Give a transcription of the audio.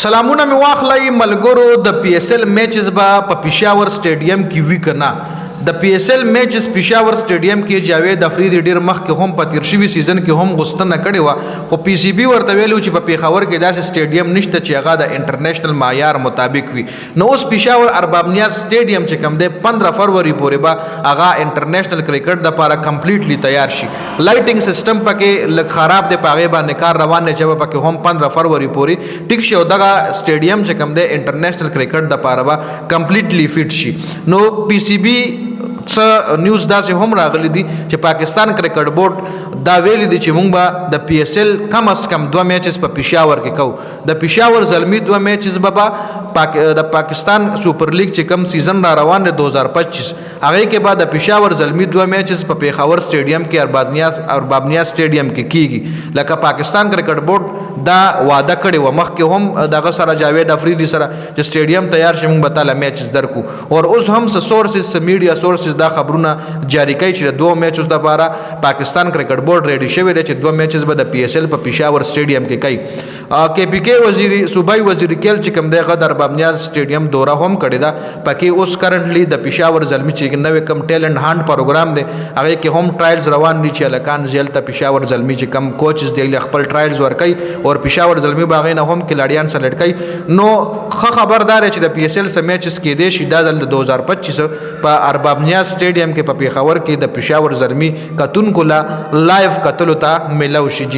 सलामونه می واخلای ملګرو د پی ایس ایل میچز با په پېښور سټیډیم کې وی کنا د پی ایس ایل میچز پېښور سټیډیم کې جاوید افریدي ډیر مخکې هم په تیر شوي سیزن کې هم غوښتنه کړې وه خو پی سی بي ورته ویلو چې په پېښور کې داسې سټیډیم نشته چې هغه د انټرنیشنل معیار مطابق وي نو اوس پېښور ارباب نیاز سټیډیم چې کوم دی 15 فروری پورې به هغه انټرنیشنل کرکټ دپاره کمپلیټلی تیار شي لایټینګ سیسټم پکې لږ خراب دی په هغې باندې کار روان دی چې به پکې هم 15 فروری پورې ټیک شي او دغه سټیډیم چې کوم دی انټرنیشنل کرکټ دپاره به کمپلیټلی فټ شي نو پی سی بي څه نیوز داسې هم راغلی دي چې پاکستان کرکټ بورډ دا ویلی دي چې موږ به د پی ایس ایل کم از کم 2 میچز په پېښور کې کوو د پېښور زلمی 2 میچز به د پاکستان سپر لیګ چې کم سیزن را روان دی 2025 هغې کې به د پېښور زلمی 2 میچز په پېښور سټیډیم کې ارباب نیاز سټیډیم کې کیږي لکه پاکستان کرکټ بورډ دا وعده کړې وه مخکې هم دغه سره جاوید افریدي سره چې سټیډیم تیار شي موږ به تاله میچز درکو اور اوس هم څه سورسز څه میډیا سورسز دا خبرونه جاری کوي چې د 2 میچز دپاره پاکستان کرکټ بورډ ریډي شوی دی چې 2 میچز به د پی ایس ایل په پېښور سټیډیم کې کوي کے پی کے وزیری صوبایي وزیر کیل چې کوم دی هغه د ارباب نیاز سټیډیم دوره هم کړې ده پکې اوس کرنټلی د پېښور زلمي چې نوې کم ټیلنټ هانټ پروګرام دی هغې کې هم ټرایلز روان دي چې هلکان زیل ته پېښور زلمي چې کم کوچز دی خپل ټرایلز ورکوي اور پېښور زلمي به هغې نه هم کلاډیان سلیکټ کوي نو ښه خبر دا دی چې د پی ایس ایل څه میچز کېدی شي دا ځل د 2025 په ارباب نیاز سټیډیم کې په پېښور کې د پېښور زلمي کتونکو لا لایف کتلو ته میلاو شي جی